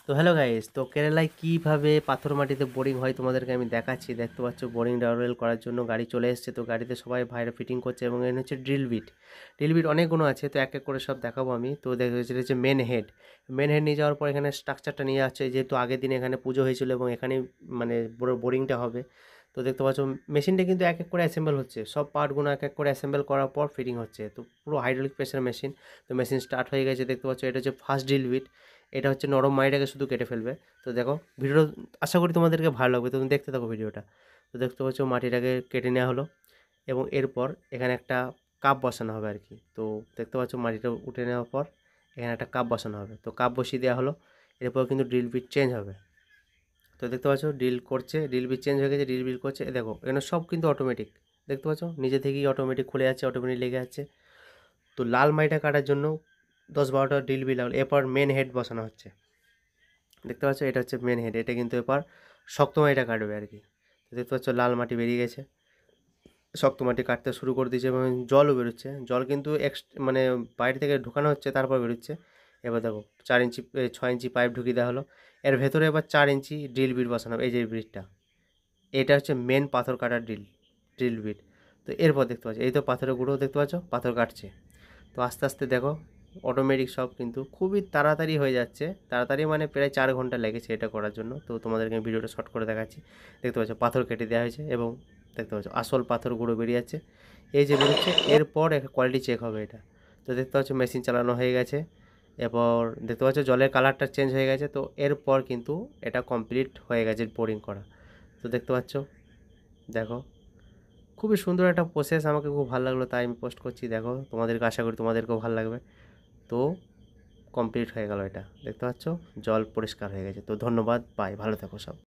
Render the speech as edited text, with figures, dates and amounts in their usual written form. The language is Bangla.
তো হ্যালো গাইস, তো কেরালায় কিভাবে পাথর মাটিতে বোরিং হয় তোমাদেরকে আমি দেখাচ্ছি। দেখতে পাচ্ছ বোরিং ডাবল করার জন্য গাড়ি চলে এসেছে। তো গাড়িতে সবাই ভাইরা ফিটিং করছে এবং এখানে হচ্ছে ড্রিল বিট অনেকগুলো আছে। তো এক এক করে সব দেখাবো আমি। তো দেখা যাচ্ছে এটা হচ্ছে মেন হেড নিয়ে যাওয়ার পর এখানে স্ট্রাকচারটা নিয়ে যাচ্ছে, যেহেতু আগের দিন এখানে পুজো হয়েছিল এবং এখানেই মানে বোরিংটা হবে। তো দেখতে পাচ্ছ মেশিনটা কিন্তু এক এক করে অ্যাসেম্বল হচ্ছে, সব পার্টগুলো এক এক করে অ্যাসেম্বল করার পর ফিটিং হচ্ছে। তো পুরো হাইড্রোলিক প্রেসার মেশিন। তো মেশিন স্টার্ট হয়ে গেছে। দেখতে পাচ্ছ এটা হচ্ছে ফার্স্ট ড্রিল বিট। এটা হচ্ছে নরম মাটিটাকে শুধু কেটে ফেলবে। তো দেখো ভিডিওটা, আশা করি তোমাদেরকে ভালো লাগবে, তুমি দেখতে থাকো ভিডিওটা। তো দেখতে পাচ্ছ মাটিটাকে কেটে নেওয়া হলো এবং এরপর এখানে একটা কাপ বসানো হবে আর কি। তো দেখতে পাচ্ছ মাটিটা উঠে নেওয়ার পর এখানে একটা কাপ বসানো হবে। তো কাপ বসিয়ে দেওয়া হলো। এরপর কিন্তু ড্রিল বিট চেঞ্জ হবে। তো দেখতে পাচ্ছ ড্রিল করছে, ড্রিল বিট চেঞ্জ হয়ে গেছে, ড্রিল বিট করছে। দেখো এখানে সব কিন্তু অটোমেটিক। দেখতে পাচ্ছ নিজে থেকেই অটোমেটিক খুলে যাচ্ছে, অটোমেটিক লেগে যাচ্ছে। তো লাল মাটিটা কাটার জন্য 10-12টা ড্রিল বিট লাগলো। এরপর মেন হেড বসানো হচ্ছে। দেখতে পাচ্ছ এটা হচ্ছে মেন হেড। এটা কিন্তু এবার শক্ত মাটিটা কাটবে আর কি। তো দেখতে পাচ্ছ লাল মাটি বেরিয়ে গেছে, শক্ত মাটি কাটতে শুরু করে দিয়েছে এবং জলও বেরোচ্ছে। জল কিন্তু মানে বাইরে থেকে ঢোকানো হচ্ছে, তারপর বেরোচ্ছে। এবার দেখো 4 ইঞ্চি 6 ইঞ্চি পাইপ ঢুকিয়ে দেওয়া হলো। এর ভেতরে এবার 4 ইঞ্চি ড্রিল বিট বসানো হবে। এই যে ব্রিজটা, এটা হচ্ছে মেন পাথর কাটার ড্রিল বিট। তো এরপর দেখতে পাচ্ছ এই তো পাথরের গুঁড়ো, দেখতে পাচ্ছ পাথর কাটছে। তো আস্তে আস্তে দেখো অটোমেটিক সব কিন্তু খুবই তাড়াতাড়ি হয়ে যাচ্ছে। তাড়াতাড়ি মানে প্রায় 4 ঘন্টা লেগেছে এটা করার জন্য। তো তোমাদেরকে আমি ভিডিওটা শর্ট করে দেখাচ্ছি। দেখতে পাচ্ছ পাথর কেটে দেওয়া হয়েছে এবং দেখতে পাচ্ছ আসল পাথর গুঁড়ো বেরিয়ে যাচ্ছে। এই যে বেরোচ্ছে, এরপর একটা কোয়ালিটি চেক হবে এটা। তো দেখতে পাচ্ছ মেশিন চালানো হয়ে গেছে। এরপর দেখতে পাচ্ছ জলের কালারটা চেঞ্জ হয়ে গেছে। তো এরপর কিন্তু এটা কমপ্লিট হয়ে গেছে বোরিং করা। তো দেখতে পাচ্ছ, দেখো খুবই সুন্দর একটা প্রসেস, আমাকে খুব ভালো লাগলো তাই আমি পোস্ট করছি। দেখো তোমাদেরকে, আশা করি তোমাদেরকেও ভালো লাগবে। তো কমপ্লিট হয়ে গেল এটা, দেখতে পাচ্ছ জল পরিষ্কার হয়ে গেছে। তো ধন্যবাদ, বাই, ভালো থেকো সব।